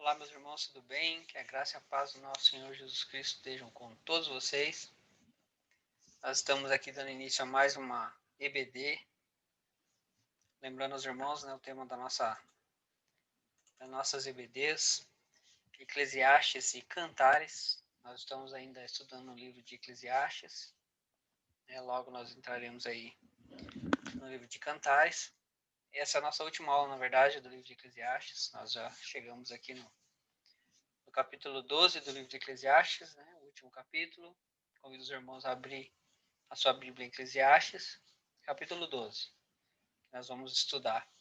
Olá, meus irmãos, tudo bem? Que a graça e a paz do nosso Senhor Jesus Cristo estejam com todos vocês. Nós estamos aqui dando início a mais uma EBD. Lembrando aos irmãos, o tema das nossas EBDs, Eclesiastes e Cantares. Nós estamos ainda estudando o livro de Eclesiastes. Logo nós entraremos aí no livro de Cantares. Essa é a nossa última aula, na verdade, do livro de Eclesiastes. Nós já chegamos aqui no capítulo 12 do livro de Eclesiastes, o último capítulo. Convido os irmãos a abrir a sua Bíblia em Eclesiastes, capítulo 12. Nós vamos estudar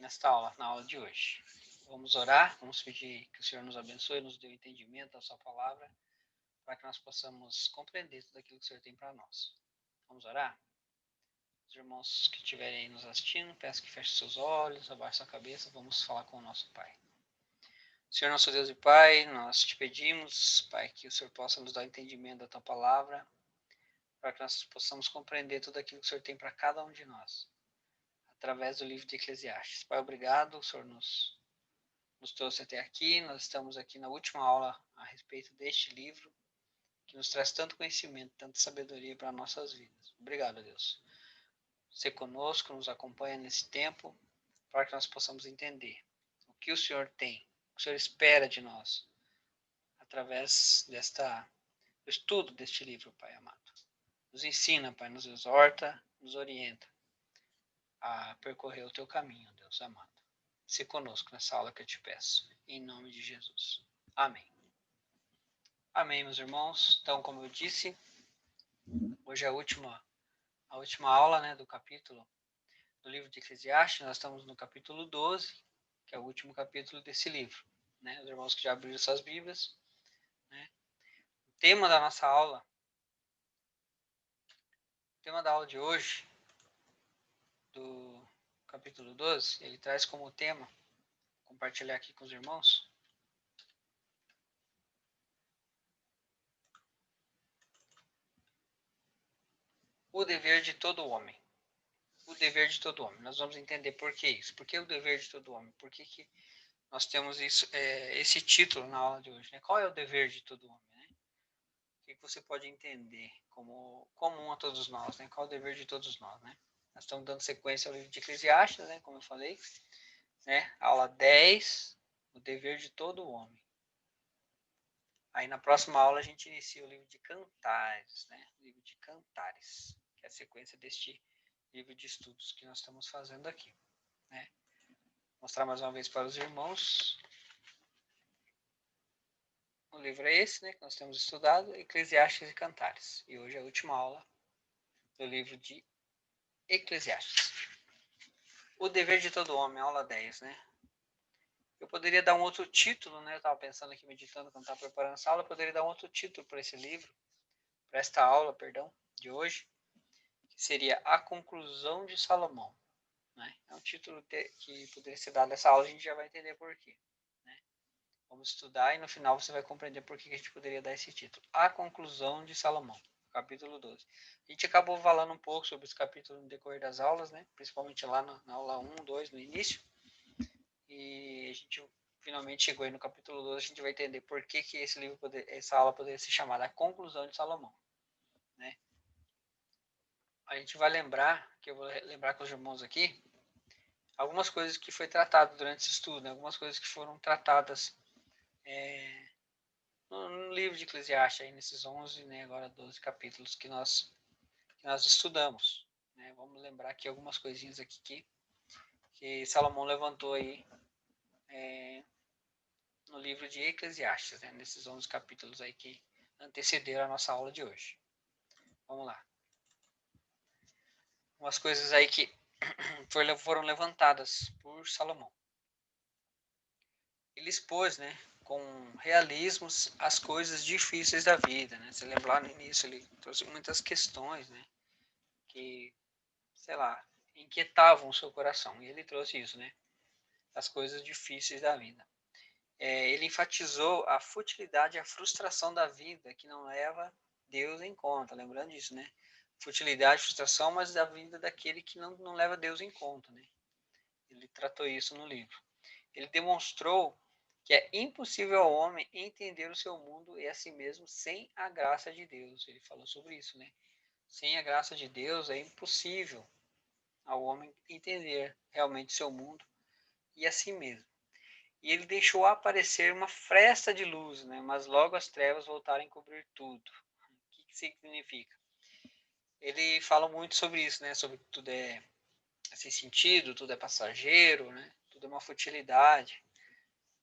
nesta aula, na aula de hoje. Vamos orar, vamos pedir que o Senhor nos abençoe, nos dê o entendimento da sua palavra, para que nós possamos compreender tudo aquilo que o Senhor tem para nós. Vamos orar? Os irmãos que estiverem nos assistindo, peço que fechem seus olhos, abaixem sua cabeça, vamos falar com o nosso Pai. Senhor nosso Deus e Pai, nós te pedimos, Pai, que o Senhor possa nos dar entendimento da tua palavra, para que nós possamos compreender tudo aquilo que o Senhor tem para cada um de nós, através do livro de Eclesiastes. Pai, obrigado, o Senhor nos trouxe até aqui, nós estamos aqui na última aula a respeito deste livro, que nos traz tanto conhecimento, tanta sabedoria para nossas vidas. Obrigado, Deus. Você conosco, nos acompanha nesse tempo, para que nós possamos entender o que o Senhor tem, o que o Senhor espera de nós, através do estudo deste livro, Pai amado. Nos ensina, Pai, nos exorta, nos orienta a percorrer o teu caminho, Deus amado. Se conosco nessa aula que eu te peço, em nome de Jesus. Amém. Amém, meus irmãos. Então, como eu disse, hoje é a última aula, do capítulo do livro de Eclesiastes. Nós estamos no capítulo 12, que é o último capítulo desse livro. Os irmãos que já abriram suas Bíblias. O tema da nossa aula, o tema da aula de hoje, do capítulo 12, ele traz como tema, vou compartilhar aqui com os irmãos, o dever de todo homem. O dever de todo homem. Nós vamos entender por que isso. Por que o dever de todo homem? Por que nós temos esse título na aula de hoje? Qual é o dever de todo homem? O que você pode entender como comum a todos nós? Qual é o dever de todos nós? Nós estamos dando sequência ao livro de Eclesiastes, como eu falei. Aula 10, o dever de todo homem. Aí na próxima aula a gente inicia o livro de Cantares, o livro de Cantares, que é a sequência deste livro de estudos que nós estamos fazendo aqui. Mostrar mais uma vez para os irmãos. O livro é esse, que nós temos estudado, Eclesiastes e Cantares. E hoje é a última aula do livro de Eclesiastes. O dever de todo homem, aula 10, Eu poderia dar um outro título, Eu estava pensando aqui, meditando, quando estava preparando essa aula, eu poderia dar um outro título para esse livro, para esta aula, perdão, de hoje, que seria A Conclusão de Salomão. É um título que poderia ser dado nessa aula, a gente já vai entender por quê. Vamos estudar e no final você vai compreender por que a gente poderia dar esse título. A Conclusão de Salomão, capítulo 12. A gente acabou falando um pouco sobre esse capítulo no decorrer das aulas, principalmente lá na aula 1, 2, no início. E a gente finalmente chegou aí no capítulo 12, a gente vai entender por que essa aula poderia ser chamada A Conclusão de Salomão. A gente vai lembrar, que eu vou lembrar com os irmãos aqui, algumas coisas que foi tratado durante esse estudo, algumas coisas que foram tratadas no livro de Eclesiastes, aí nesses 11, agora 12 capítulos que nós estudamos. Vamos lembrar aqui algumas coisinhas aqui que Salomão levantou aí no livro de Eclesiastes, nesses 11 capítulos aí que antecederam a nossa aula de hoje. Vamos lá. Umas coisas aí que foram levantadas por Salomão. Ele expôs, com realismo as coisas difíceis da vida, Você lembra lá no início, ele trouxe muitas questões, que, sei lá, inquietavam o seu coração. E ele trouxe isso, as coisas difíceis da vida. Ele enfatizou a futilidade e a frustração da vida que não leva Deus em conta. Lembrando disso, Futilidade, frustração, mas da vida daquele que não leva Deus em conta, Ele tratou isso no livro. Ele demonstrou que é impossível ao homem entender o seu mundo e a si mesmo sem a graça de Deus. Ele falou sobre isso, né? Sem a graça de Deus é impossível ao homem entender realmente o seu mundo e a si mesmo. E ele deixou aparecer uma fresta de luz, né? Mas logo as trevas voltaram a encobrir tudo. O que isso significa? Ele fala muito sobre isso, né? Sobre que tudo é sem sentido, tudo é passageiro, né? Tudo é uma futilidade,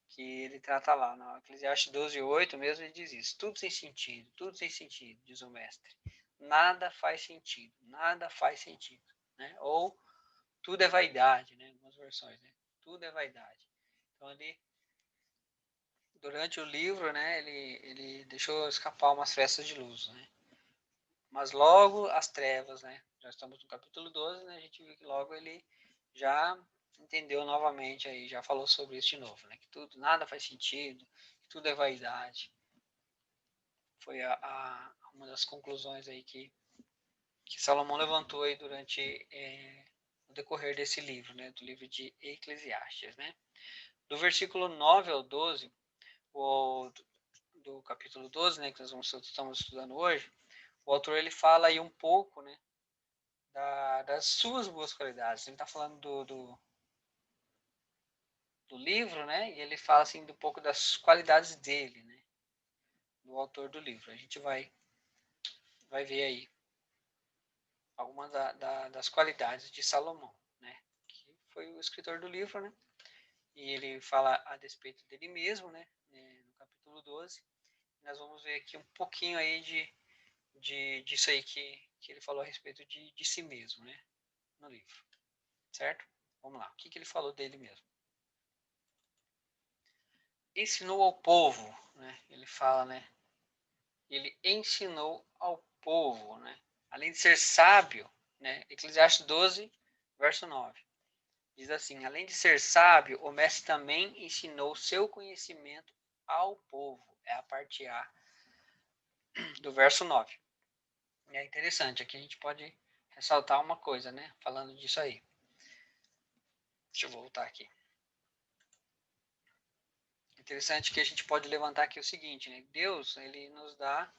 que ele trata lá. No Eclesiastes 12:8 mesmo ele diz isso. Tudo sem sentido, diz o mestre. Nada faz sentido, nada faz sentido. Né? Ou tudo é vaidade, né? Algumas versões, né? Tudo é vaidade. Então ele, durante o livro, né, ele deixou escapar umas frestas de luz, né? Mas logo as trevas, né? Já estamos no capítulo 12, né? A gente viu que logo ele já entendeu novamente aí, já falou sobre isso de novo, né? Que tudo, nada faz sentido, que tudo é vaidade. Foi uma das conclusões aí que Salomão levantou aí durante o decorrer desse livro, né? Do livro de Eclesiastes, né? Do versículo 9 ao 12, ou do capítulo 12, né? Que nós estamos estudando hoje, o autor ele fala aí um pouco, né? Das suas boas qualidades. Ele está falando do livro, né? E ele fala assim um pouco das qualidades dele, né? Do autor do livro. A gente vai ver aí algumas das qualidades de Salomão, né? Que foi o escritor do livro, né? E ele fala a respeito dele mesmo, né? No capítulo 12. Nós vamos ver aqui um pouquinho aí disso aí que ele falou a respeito de si mesmo, né? No livro, certo? Vamos lá. O que ele falou dele mesmo? Ensinou ao povo, né? Ele fala, né? Ele ensinou ao povo, né? Além de ser sábio, né? Eclesiastes 12, verso 9. Diz assim: além de ser sábio, o mestre também ensinou seu conhecimento ao povo. É a parte A do verso 9. E é interessante, aqui a gente pode ressaltar uma coisa, né? Falando disso aí. Deixa eu voltar aqui. Interessante que a gente pode levantar aqui o seguinte, né? Deus, ele nos dá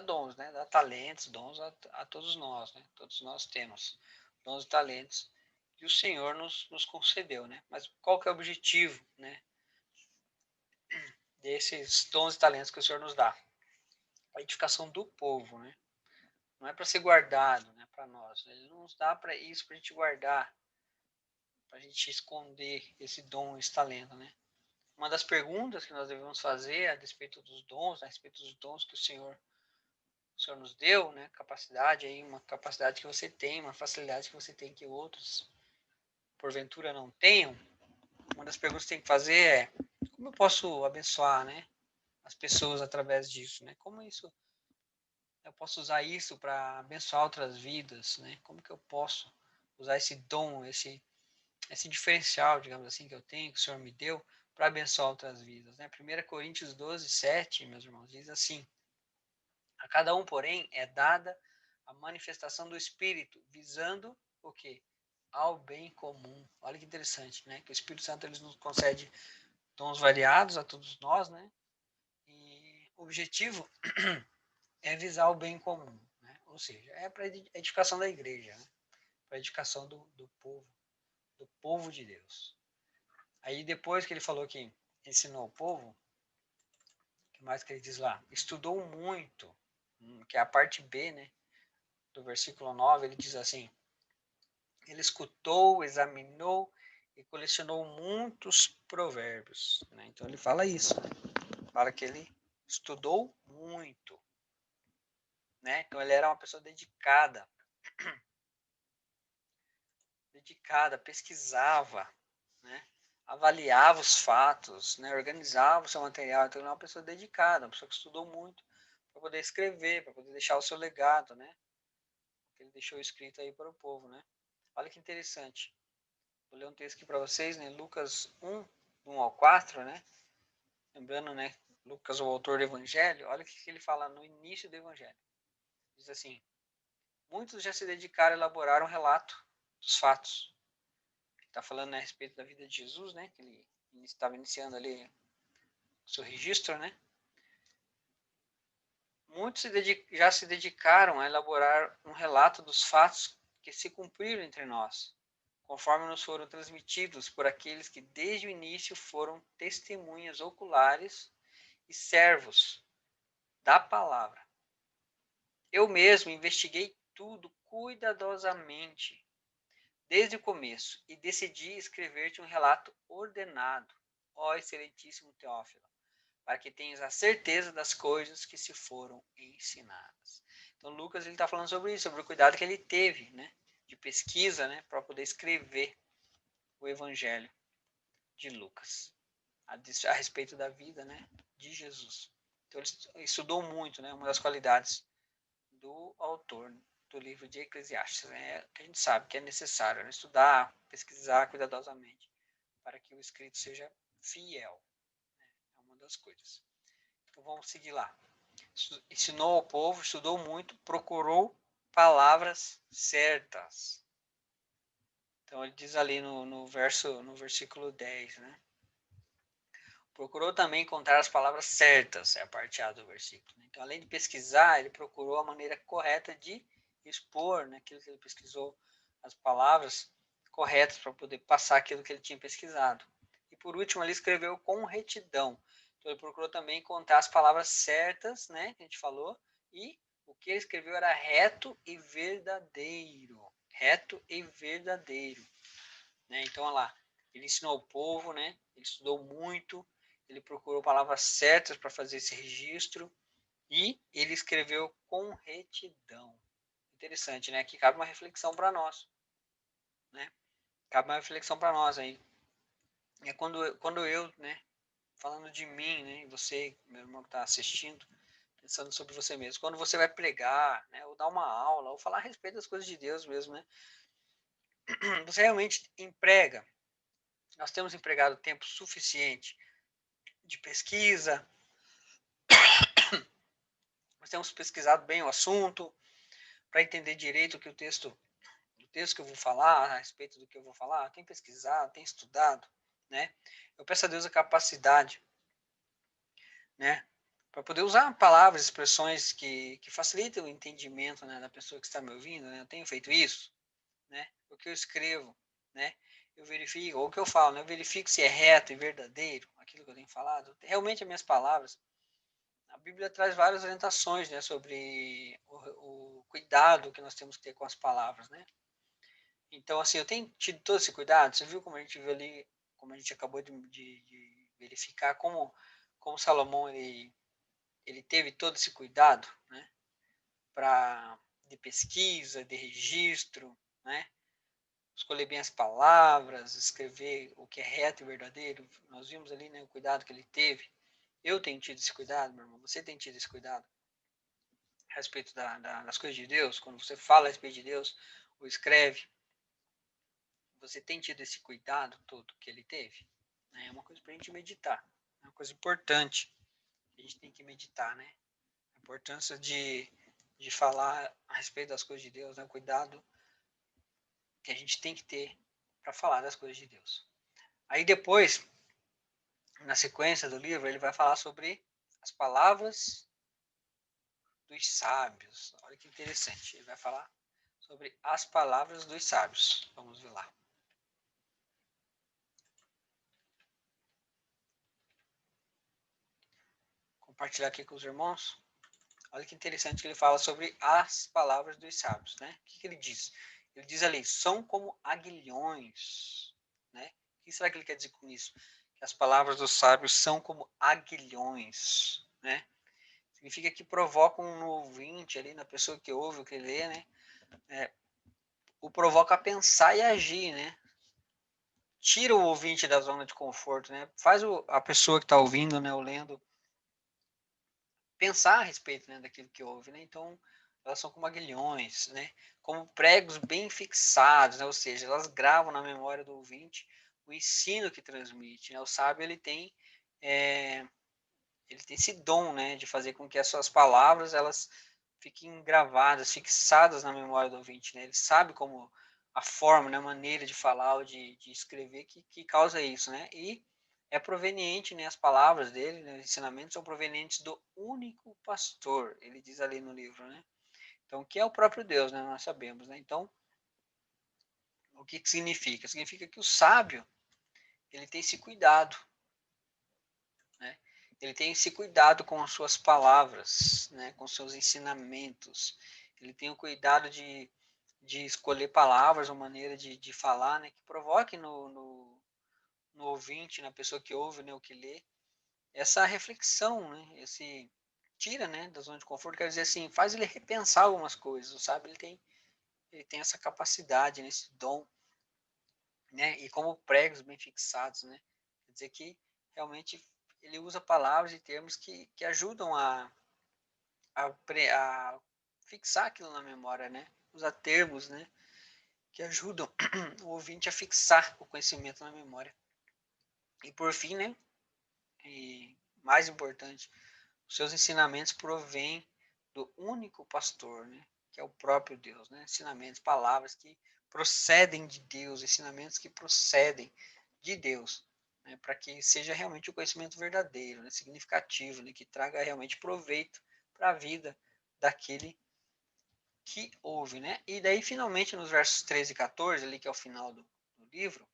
dons, né? Dá talentos, dons a todos nós, né? Todos nós temos dons e talentos que o Senhor nos concedeu, né? Mas qual que é o objetivo, né? Desses dons e talentos que o Senhor nos dá? A edificação do povo, né? Não é para ser guardado, né? Para nós. Ele não nos dá para isso, para a gente guardar, para a gente esconder esse dom, esse talento, né? Uma das perguntas que nós devemos fazer a respeito dos dons, a respeito dos dons que o Senhor nos deu, né? Capacidade aí, uma capacidade que você tem, uma facilidade que você tem que outros porventura não tenham. Uma das perguntas que tem que fazer é: como eu posso abençoar, né? As pessoas através disso, né? Como isso eu posso usar isso para abençoar outras vidas, né? Como que eu posso usar esse dom, esse diferencial, digamos assim, que eu tenho, que o Senhor me deu, para abençoar outras vidas, né? 1 Coríntios 12, 7, meus irmãos, diz assim: a cada um, porém, é dada a manifestação do Espírito, visando o quê? Ao bem comum. Olha que interessante, né? Que o Espírito Santo ele nos concede dons variados a todos nós, né? E o objetivo é visar o bem comum, né? Ou seja, é para a edificação da igreja, né? Para a edificação do povo de Deus. Aí depois que ele falou que ensinou o povo, o que mais que ele diz lá? Estudou muito, que é a parte B, né? Do versículo 9, ele diz assim: ele escutou, examinou e colecionou muitos provérbios, né? Então ele fala isso, né? Fala que ele estudou muito, né? Então ele era uma pessoa dedicada, pesquisava, né? Avaliava os fatos, né? Organizava o seu material. Então ele é uma pessoa dedicada, uma pessoa que estudou muito para poder escrever, para poder deixar o seu legado, né? Que ele deixou escrito aí para o povo, né? Olha que interessante. Vou ler um texto aqui para vocês, né? Lucas 1 ao 4, né? Lembrando, né? Lucas, o autor do Evangelho, olha o que ele fala no início do Evangelho. Diz assim: muitos já se dedicaram a elaborar um relato dos fatos. Está falando, né, a respeito da vida de Jesus, né? Que ele estava iniciando ali o seu registro, né? Muitos já se dedicaram a elaborar um relato dos fatos que se cumpriram entre nós, conforme nos foram transmitidos por aqueles que desde o início foram testemunhas oculares e servos da palavra. Eu mesmo investiguei tudo cuidadosamente, desde o começo, e decidi escrever-te um relato ordenado, ó excelentíssimo Teófilo, para que tenhas a certeza das coisas que se foram ensinadas. Então, Lucas está falando sobre isso, sobre o cuidado que ele teve, né, de pesquisa, né, para poder escrever o Evangelho de Lucas, a respeito da vida, né, de Jesus. Então, ele estudou muito, né, uma das qualidades do autor do livro de Eclesiastes, né, que a gente sabe que é necessário, né, estudar, pesquisar cuidadosamente, para que o escrito seja fiel. Né, é uma das coisas. Então, vamos seguir lá. Ensinou ao povo, estudou muito, procurou palavras certas. Então ele diz ali no versículo 10, né? Procurou também encontrar as palavras certas, é a parte A do versículo. Então, além de pesquisar, ele procurou a maneira correta de expor, né, aquilo que ele pesquisou, as palavras corretas para poder passar aquilo que ele tinha pesquisado. E por último, ele escreveu com retidão. Então, ele procurou também encontrar as palavras certas, né, que a gente falou, e o que ele escreveu era reto e verdadeiro. Reto e verdadeiro. Né? Então, olha lá, ele ensinou ao povo, né? Ele estudou muito, ele procurou palavras certas para fazer esse registro e ele escreveu com retidão. Interessante, né? Aqui cabe uma reflexão para nós, né? Cabe uma reflexão para nós aí. É quando eu, né? Falando de mim, né? E você, meu irmão que está assistindo, pensando sobre você mesmo. Quando você vai pregar, né? Ou dar uma aula, ou falar a respeito das coisas de Deus mesmo, né? Você realmente emprega. Nós temos empregado tempo suficiente de pesquisa, nós temos pesquisado bem o assunto para entender direito o texto que eu vou falar, a respeito do que eu vou falar, tem pesquisado, tem estudado, né? Eu peço a Deus a capacidade, né, para poder usar palavras, expressões que facilitem o entendimento, né, da pessoa que está me ouvindo, né? Eu tenho feito isso, né? O que eu escrevo, né? Eu verifico, ou o que eu falo, né? Eu verifico se é reto e verdadeiro aquilo que eu tenho falado. Realmente as minhas palavras, a Bíblia traz várias orientações, né, sobre o cuidado que nós temos que ter com as palavras, né? Então, assim, eu tenho tido todo esse cuidado. Você viu como a gente viu ali, como a gente acabou de verificar, como Salomão ele teve todo esse cuidado, né, de pesquisa, de registro, né? Escolher bem as palavras, escrever o que é reto e verdadeiro. Nós vimos ali, né, o cuidado que ele teve. Eu tenho tido esse cuidado, meu irmão. Você tem tido esse cuidado a respeito das coisas de Deus? Quando você fala a respeito de Deus, ou escreve, você tem tido esse cuidado todo que ele teve? É uma coisa para a gente meditar. É uma coisa importante que a gente tem que meditar, né? A importância de falar a respeito das coisas de Deus, né? O cuidado que a gente tem que ter para falar das coisas de Deus. Aí depois, na sequência do livro, ele vai falar sobre as palavras dos sábios. Olha que interessante. Ele vai falar sobre as palavras dos sábios. Vamos ver lá. Compartilhar aqui com os irmãos. Olha que interessante que ele fala sobre as palavras dos sábios, né? O que ele diz? Ele diz ali, são como aguilhões, né? O que será que ele quer dizer com isso? Que as palavras dos sábios são como aguilhões, né? Significa que provocam no ouvinte ali, na pessoa que ouve o que lê, né? O provoca a pensar e agir, né? Tira o ouvinte da zona de conforto, né? Faz a pessoa que está ouvindo, né, ou lendo, pensar a respeito, né, daquilo que ouve, né? Então, elas são como aguilhões, né? Como pregos bem fixados, né? Ou seja, elas gravam na memória do ouvinte o ensino que transmite, né? O sábio, ele tem esse dom, né, de fazer com que as suas palavras, elas fiquem gravadas, fixadas na memória do ouvinte, né? Ele sabe como a forma, né, a maneira de falar ou de escrever que causa isso, né? E é proveniente, né, as palavras dele, né, os ensinamentos são provenientes do único pastor, ele diz ali no livro, né? Então, que é o próprio Deus, né? Nós sabemos, né? Então, o que significa? Significa que o sábio, ele tem esse cuidado, né? Ele tem esse cuidado com as suas palavras, né? Com seus ensinamentos. Ele tem o cuidado de escolher palavras, uma maneira de falar, né? Que provoque no ouvinte, na pessoa que ouve, né? O que lê, essa reflexão, né? Esse tira, né? Da zona de conforto, quer dizer assim, faz ele repensar algumas coisas, sabe? Ele tem essa capacidade, né? Esse dom, né? E como pregos bem fixados, né? Quer dizer que realmente ele usa palavras e termos que ajudam a fixar aquilo na memória, né? Usa termos, né? Que ajudam o ouvinte a fixar o conhecimento na memória. E por fim, né? E mais importante, os seus ensinamentos provêm do único pastor, né? Que é o próprio Deus, né? Ensinamentos, palavras que procedem de Deus, ensinamentos que procedem de Deus, né? Para que seja realmente o conhecimento verdadeiro, né? Significativo, né? Que traga realmente proveito para a vida daquele que ouve, né? E daí, finalmente, nos versos 13 e 14, ali que é o final do livro,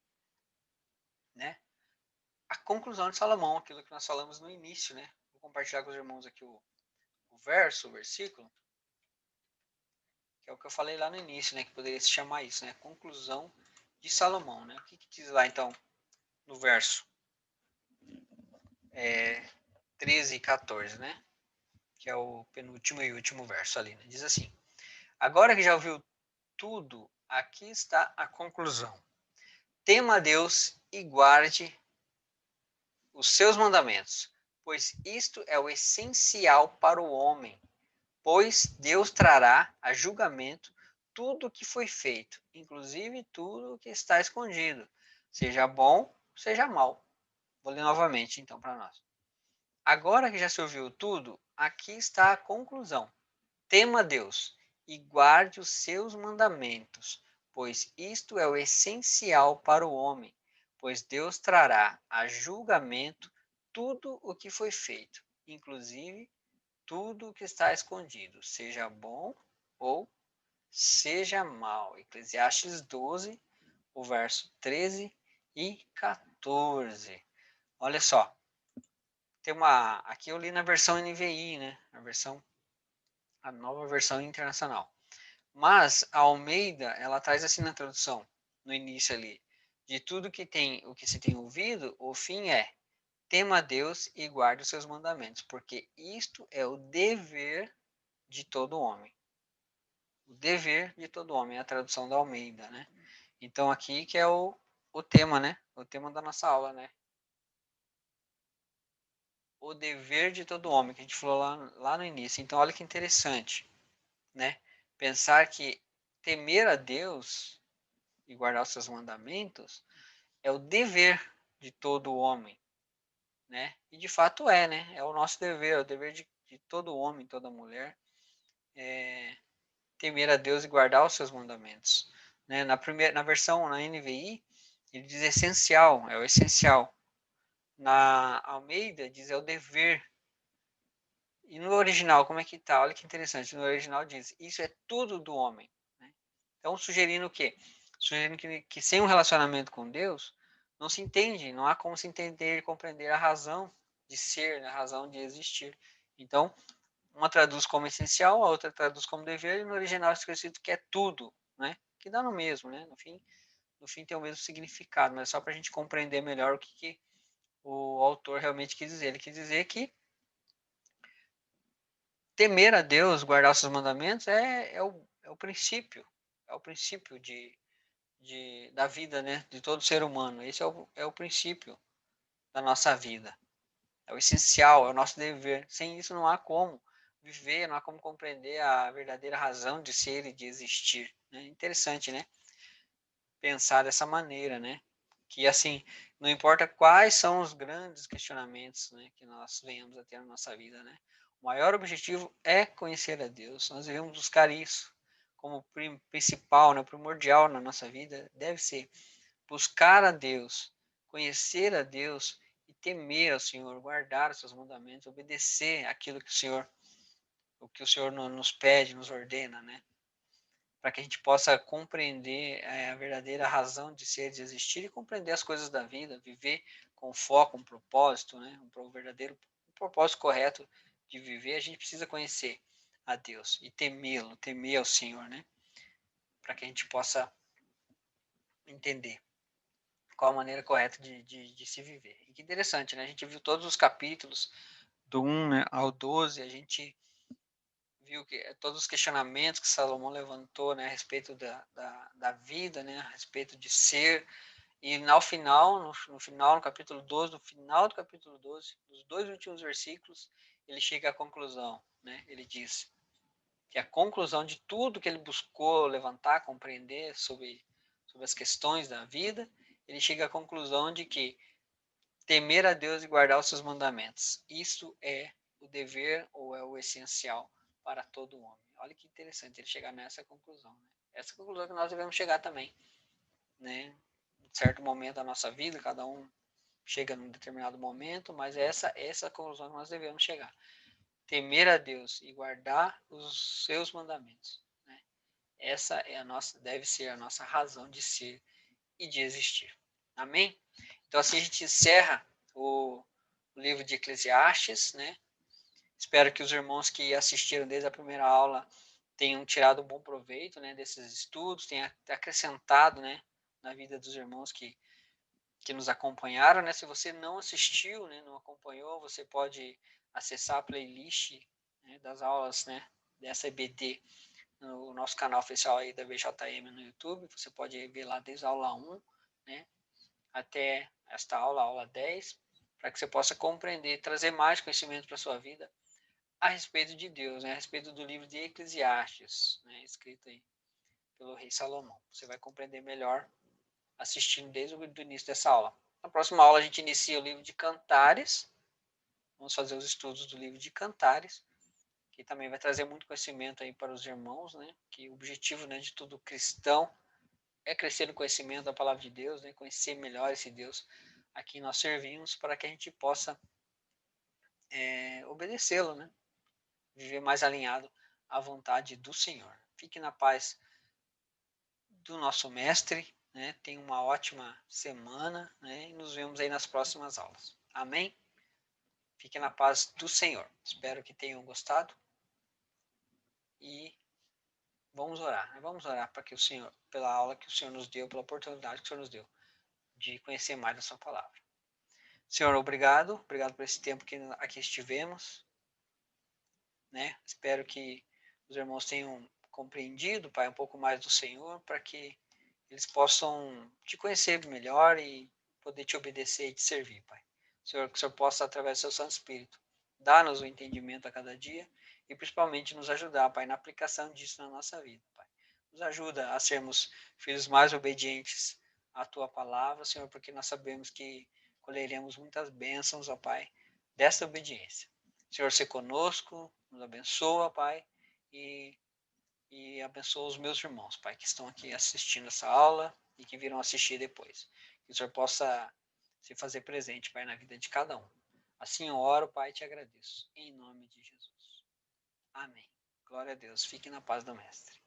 né? A conclusão de Salomão, aquilo que nós falamos no início, né? Vou compartilhar com os irmãos aqui o versículo, que é o que eu falei lá no início, né? Que poderia se chamar isso, né? Conclusão de Salomão, né? O que diz lá, então, no verso 13 e 14, né? Que é o penúltimo e último verso ali, né? Diz assim: agora que já ouviu tudo, aqui está a conclusão. Tema a Deus e guarde os seus mandamentos, pois isto é o essencial para o homem, pois Deus trará a julgamento tudo o que foi feito, inclusive tudo o que está escondido, seja bom, seja mal. Vou ler novamente então para nós. Agora que já se ouviu tudo, aqui está a conclusão. Tema Deus e guarde os seus mandamentos, pois isto é o essencial para o homem, pois Deus trará a julgamento tudo o que foi feito, inclusive tudo o que está escondido, seja bom ou seja mal. Eclesiastes 12, o verso 13 e 14. Olha só, tem uma. Aqui eu li na versão NVI, né? A nova versão internacional. Mas a Almeida, ela traz assim na tradução, no início ali, de tudo que tem, o que se tem ouvido, o fim é: tema a Deus e guarde os seus mandamentos, porque isto é o dever de todo homem. O dever de todo homem, é a tradução da Almeida, né? Então aqui que é o tema, né? O tema da nossa aula, né? O dever de todo homem, que a gente falou lá no início. Então olha que interessante, né? Pensar que temer a Deus e guardar os seus mandamentos é o dever de todo homem, né? E de fato é, né? É o nosso dever, é o dever de todo homem, toda mulher, temer a Deus e guardar os seus mandamentos. Né? Na versão, na NVI, ele diz essencial, é o essencial. Na Almeida diz é o dever. E no original, como é que tá? Olha que interessante. No original diz, isso é tudo do homem. Né? Então, sugerindo o quê? Sugerindo que sem um relacionamento com Deus, não se entende, não há como se entender e compreender a razão de ser, a razão de existir. Então, uma traduz como essencial, a outra traduz como dever, e no original está escrito que é tudo, né? Que dá no mesmo, né? No fim tem o mesmo significado, mas só para a gente compreender melhor o que o autor realmente quis dizer. Ele quis dizer que temer a Deus, guardar os seus mandamentos, é o princípio da vida, né? De todo ser humano. Esse é o princípio da nossa vida. É o essencial, é o nosso dever. Sem isso não há como viver, não há como compreender a verdadeira razão de ser e de existir. Né? Interessante, né? Pensar dessa maneira, né? Que assim, não importa quais são os grandes questionamentos, né, que nós venhamos a ter na nossa vida, né? O maior objetivo é conhecer a Deus. Nós devemos buscar isso como principal, né, primordial na nossa vida. Deve ser buscar a Deus, conhecer a Deus temer ao Senhor, guardar os seus mandamentos, obedecer aquilo que o Senhor nos pede, nos ordena, né? Para que a gente possa compreender a verdadeira razão de ser, de existir e compreender as coisas da vida, viver com foco, um propósito, né? Um propósito correto de viver, a gente precisa conhecer a Deus e temê-lo, temer ao Senhor, né? Para que a gente possa entender qual a maneira correta de se viver. E que interessante, né? A gente viu todos os capítulos, do 1, né, ao 12, a gente viu que todos os questionamentos que Salomão levantou, né, a respeito da vida, né, a respeito de ser, e no final, no capítulo 12, no final do capítulo 12, nos dois últimos versículos, ele chega à conclusão, né, ele diz que a conclusão de tudo que ele buscou levantar, compreender sobre as questões da vida, ele chega à conclusão de que temer a Deus e guardar os seus mandamentos, isso é o dever ou é o essencial para todo homem. Olha que interessante ele chegar nessa conclusão. Né? Essa conclusão que nós devemos chegar também. Né? Em certo momento da nossa vida, cada um chega num determinado momento, mas essa conclusão que nós devemos chegar. Temer a Deus e guardar os seus mandamentos. Né? Essa é a nossa, deve ser a nossa razão de ser e de existir. Amém? Então assim a gente encerra o livro de Eclesiastes, né? Espero que os irmãos que assistiram desde a primeira aula tenham tirado um bom proveito, né, desses estudos, tenham acrescentado, né, na vida dos irmãos que nos acompanharam, né? Se você não assistiu, né, não acompanhou, você pode acessar a playlist, né, das aulas, né, dessa EBD no nosso canal oficial aí da BJM no YouTube. Você pode ver lá desde a aula 1, né, até esta aula, aula 10, para que você possa compreender, trazer mais conhecimento para a sua vida a respeito de Deus, né? A respeito do livro de Eclesiastes, né? Escrito aí pelo rei Salomão. Você vai compreender melhor assistindo desde o início dessa aula. Na próxima aula a gente inicia o livro de Cantares. Vamos fazer os estudos do livro de Cantares, que também vai trazer muito conhecimento aí para os irmãos, né? Que o objetivo, né, de todo cristão é crescer no conhecimento da palavra de Deus, né? Conhecer melhor esse Deus a quem nós servimos, para que a gente possa obedecê-lo, né? Viver mais alinhado à vontade do Senhor. Fique na paz do nosso mestre, né? Tenha uma ótima semana, né? E nos vemos aí nas próximas aulas. Amém? Fique na paz do Senhor. Espero que tenham gostado e vamos orar. Vamos orar para que o Senhor, pela aula que o Senhor nos deu, pela oportunidade que o Senhor nos deu de conhecer mais da sua palavra. Senhor, obrigado por esse tempo que aqui estivemos, né? Espero que os irmãos tenham compreendido, Pai, um pouco mais do Senhor, para que eles possam te conhecer melhor e poder te obedecer e te servir, Pai. Senhor, que o Senhor possa, através do seu Santo Espírito, dar-nos o entendimento a cada dia e principalmente nos ajudar, Pai, na aplicação disso na nossa vida, Pai. Nos ajuda a sermos filhos mais obedientes à Tua palavra, Senhor, porque nós sabemos que colheremos muitas bênçãos, ó Pai, dessa obediência. Senhor, se conosco, nos abençoa, Pai, e abençoa os meus irmãos, Pai, que estão aqui assistindo essa aula e que virão assistir depois. Que o Senhor possa se fazer presente, Pai, na vida de cada um. Assim eu oro, Pai, e te agradeço. Em nome de Jesus. Amém. Glória a Deus. Fique na paz do Mestre.